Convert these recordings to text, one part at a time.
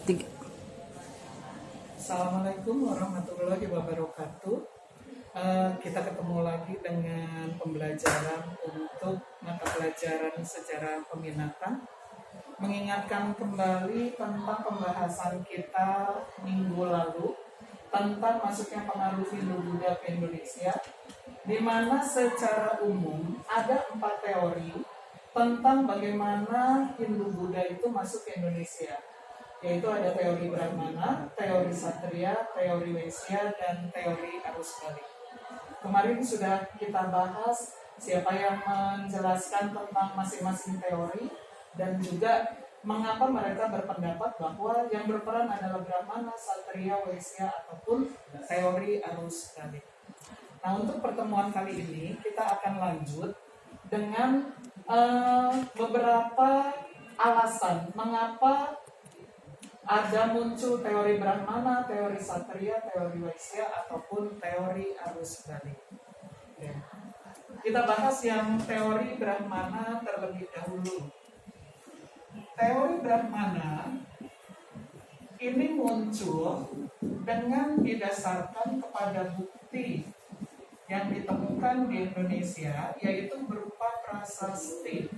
Tiga. Assalamualaikum warahmatullahi wabarakatuh. Kita ketemu lagi dengan pembelajaran untuk mata pelajaran sejarah peminatan. Mengingatkan kembali tentang pembahasan kita minggu lalu tentang masuknya pengaruh Hindu-Buddha ke Indonesia, di mana secara umum ada 4 teori tentang bagaimana Hindu-Buddha itu masuk ke Indonesia, yaitu ada teori Brahmana, teori Satria, teori Waisya, dan teori arus balik. Kemarin sudah kita bahas siapa yang menjelaskan tentang masing-masing teori dan juga mengapa mereka berpendapat bahwa yang berperan adalah Brahmana, Satria, Waisya, ataupun teori arus balik. Nah, untuk pertemuan kali ini kita akan lanjut dengan beberapa alasan mengapa ada muncul teori Brahmana, teori Satria, teori Waisya, ataupun teori arus balik. Ya. Kita bahas yang teori Brahmana terlebih dahulu. Teori Brahmana ini muncul dengan didasarkan kepada bukti yang ditemukan di Indonesia, yaitu berupa prasasti.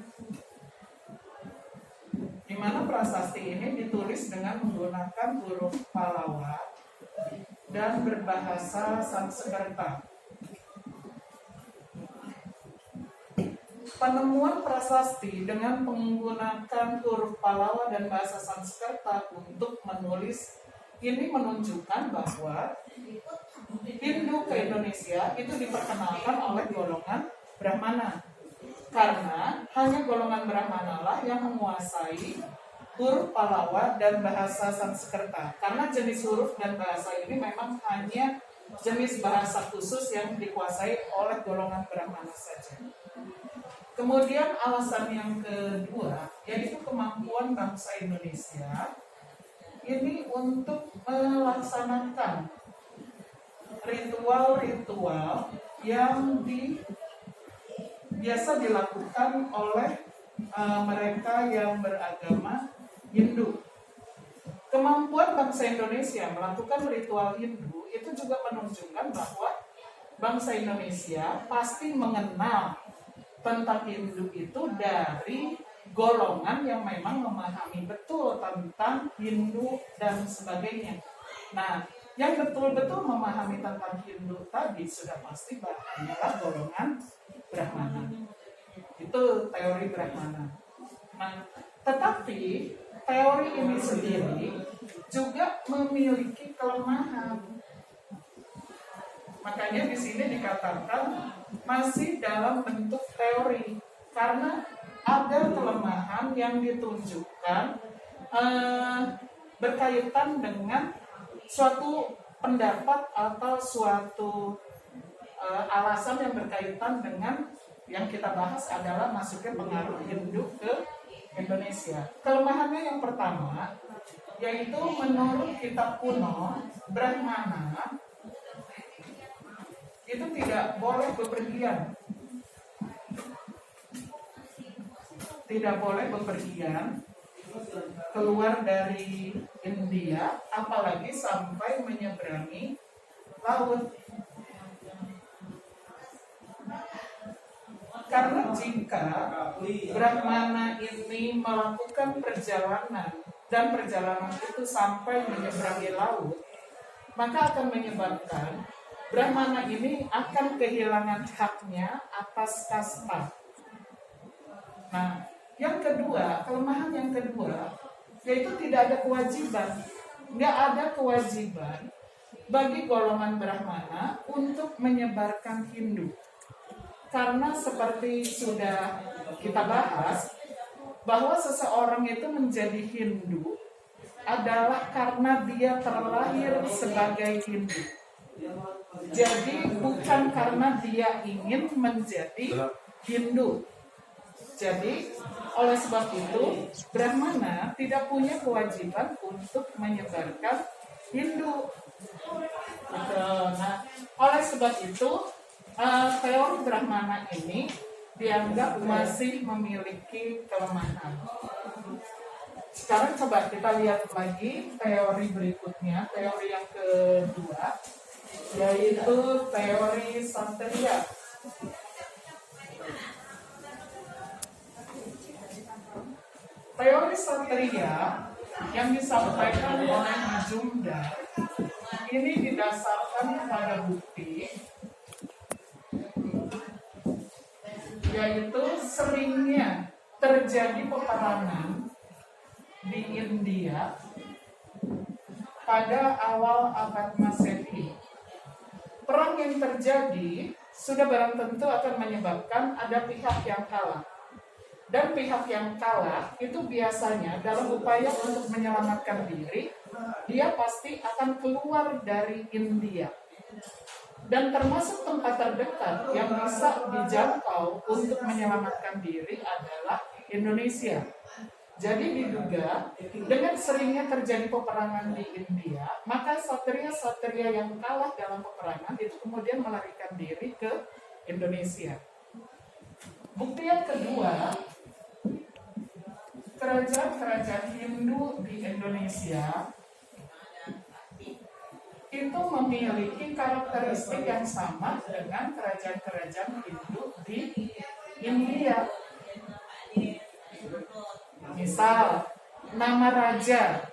Di mana prasasti ini ditulis dengan menggunakan huruf Pallawa dan berbahasa Sanskerta. Penemuan prasasti dengan menggunakan huruf Pallawa dan bahasa Sanskerta untuk menulis ini menunjukkan bahwa Hindu ke Indonesia itu diperkenalkan oleh golongan Brahmana. Karena hanya golongan Brahmana lah yang menguasai huruf Pallawa dan bahasa Sanskerta. Karena jenis huruf dan bahasa ini memang hanya jenis bahasa khusus yang dikuasai oleh golongan Brahmana saja. Kemudian alasan yang kedua, yaitu kemampuan bangsa Indonesia ini untuk melaksanakan ritual-ritual yang biasa dilakukan oleh mereka yang beragama Hindu. Kemampuan bangsa Indonesia melakukan ritual Hindu itu juga menunjukkan bahwa bangsa Indonesia pasti mengenal tentang Hindu itu dari golongan yang memang memahami betul tentang Hindu dan sebagainya. Nah, yang betul-betul memahami tentang Hindu tadi sudah pasti hanyalah golongan Brahmana. Itu teori Brahmana. Nah, tetapi teori ini sendiri juga memiliki kelemahan. Makanya di sini dikatakan masih dalam bentuk teori karena ada kelemahan yang ditunjukkan berkaitan dengan suatu pendapat atau suatu alasan yang berkaitan dengan yang kita bahas adalah masuknya pengaruh Hindu ke Indonesia. Kelemahannya yang pertama, yaitu menurut kitab kuno, Brahmana itu tidak boleh bepergian. Tidak boleh bepergian keluar dari India, apalagi sampai menyeberangi laut. Karena jika Brahmana ini melakukan perjalanan dan perjalanan itu sampai menyeberangi laut, maka akan menyebabkan Brahmana ini akan kehilangan haknya atas kasta. Nah, yang kedua, kelemahan yang kedua, yaitu tidak ada kewajiban. Nggak ada kewajiban bagi golongan Brahmana untuk menyebarkan Hindu. Karena seperti sudah kita bahas, bahwa seseorang itu menjadi Hindu adalah karena dia terlahir sebagai Hindu. Jadi bukan karena dia ingin menjadi Hindu. Jadi oleh sebab itu Brahmana tidak punya kewajiban untuk menyebarkan Hindu. Nah, oleh sebab itu teori Brahmana ini dianggap masih memiliki kelemahan. Sekarang coba kita lihat lagi teori berikutnya, teori yang kedua, yaitu teori Santeria. Teori Santeria yang disampaikan oleh Majumdar ini didasarkan pada bukti, yaitu seringnya terjadi peperangan di India pada awal abad Masehi. Perang yang terjadi sudah barang tentu akan menyebabkan ada pihak yang kalah. Dan pihak yang kalah itu biasanya dalam upaya untuk menyelamatkan diri, dia pasti akan keluar dari India. Dan termasuk tempat terdekat yang bisa dijangkau untuk menyelamatkan diri adalah Indonesia. Jadi diduga dengan seringnya terjadi peperangan di India, maka satria-satria yang kalah dalam peperangan itu kemudian melarikan diri ke Indonesia. Bukti yang kedua, kerajaan-kerajaan Hindu di Indonesia itu memiliki karakteristik yang sama dengan kerajaan-kerajaan Hindu di India. Misal, nama raja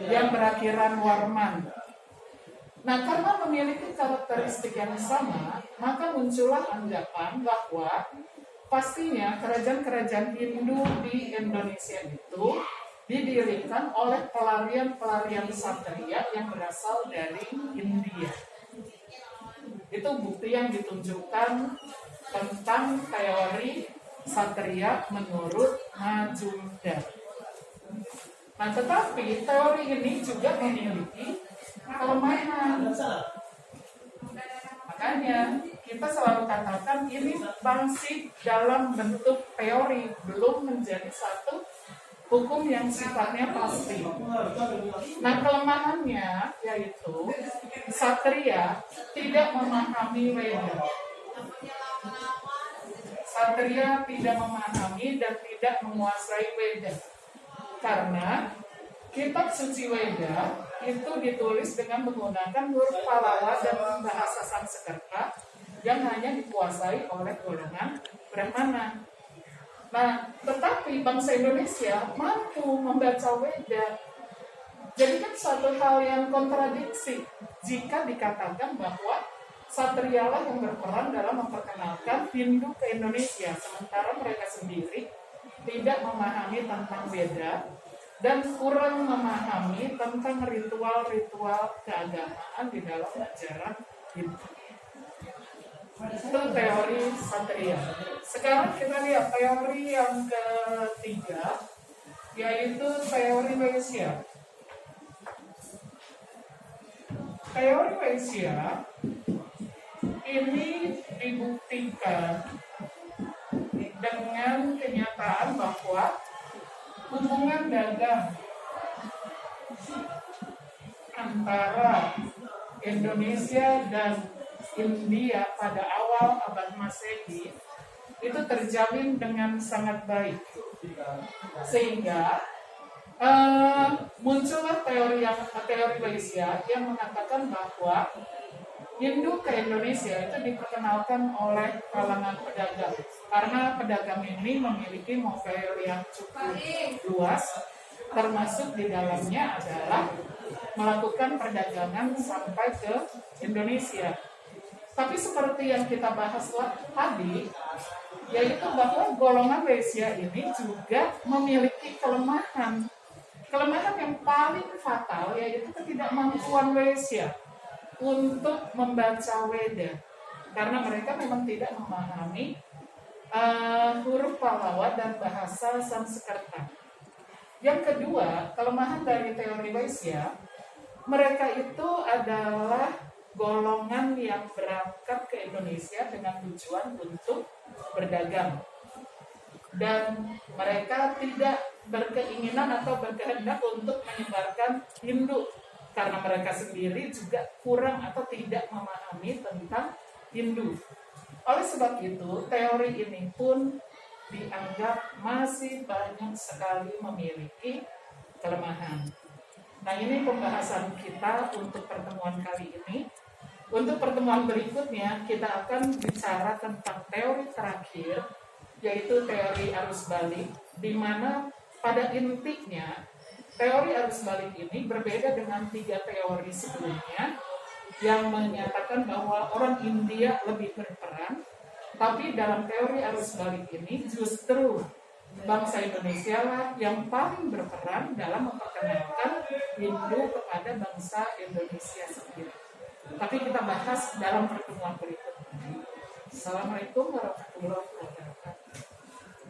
yang berakhiran Warman. Nah, karena memiliki karakteristik yang sama, maka muncullah anggapan bahwa pastinya kerajaan-kerajaan Hindu di Indonesia itu didirikan oleh pelarian-pelarian satria yang berasal dari India. Itu bukti yang ditunjukkan tentang teori satria menurut Majumdar. Nah, tetapi teori ini juga memiliki kelemahan. Makanya kita selalu katakan ini masih dalam bentuk teori, belum menjadi satu hukum yang sifatnya pasti. Nah, kelemahannya yaitu satria tidak memahami Weda. Satria tidak memahami dan tidak menguasai Weda. Karena kitab suci Weda itu ditulis dengan menggunakan huruf Pallava dan bahasa Sanskerta yang hanya dikuasai oleh golongan Brahmana. Nah, tetapi bangsa Indonesia mampu membaca Weda. Jadi kan suatu hal yang kontradiksi jika dikatakan bahwa satrialah yang berperan dalam memperkenalkan Hindu ke Indonesia, sementara mereka sendiri tidak memahami tentang Weda dan kurang memahami tentang ritual-ritual keagamaan di dalam ajaran Hindu. Itu teori satria. Sekarang kita lihat teori yang ketiga, yaitu teori Waisya. Teori Waisya ini dibuktikan dengan kenyataan bahwa hubungan dagang antara Indonesia dan India pada awal abad Masehi itu terjalin dengan sangat baik, sehingga muncullah teori Waisya yang mengatakan bahwa Hindu ke Indonesia itu diperkenalkan oleh kalangan pedagang, karena pedagang ini memiliki novel yang cukup luas, termasuk di dalamnya adalah melakukan perdagangan sampai ke Indonesia. Tapi seperti yang kita bahas tadi, yaitu bahwa golongan Waisya ini juga memiliki kelemahan yang paling fatal, yaitu ketidakmampuan Waisya untuk membaca Weda, karena mereka memang tidak memahami huruf Pallava dan bahasa Sanskerta. Yang kedua, kelemahan dari teori Waisya, mereka itu adalah golongan yang berangkat ke Indonesia dengan tujuan untuk berdagang, dan mereka tidak berkeinginan atau berkehendak untuk menyebarkan Hindu, karena mereka sendiri juga kurang atau tidak memahami tentang Hindu. Oleh sebab itu, teori ini pun dianggap masih banyak sekali memiliki kelemahan. Nah, ini pembahasan kita untuk pertemuan kali ini. Untuk pertemuan berikutnya, kita akan bicara tentang teori terakhir, yaitu teori arus balik, di mana pada intinya teori arus balik ini berbeda dengan 3 teori sebelumnya yang menyatakan bahwa orang India lebih berperan, tapi dalam teori arus balik ini justru bangsa Indonesia lah yang paling berperan dalam memperkenalkan Hindu kepada bangsa Indonesia sendiri. Tapi kita bahas dalam pertemuan berikutnya. Assalamualaikum warahmatullahi wabarakatuh.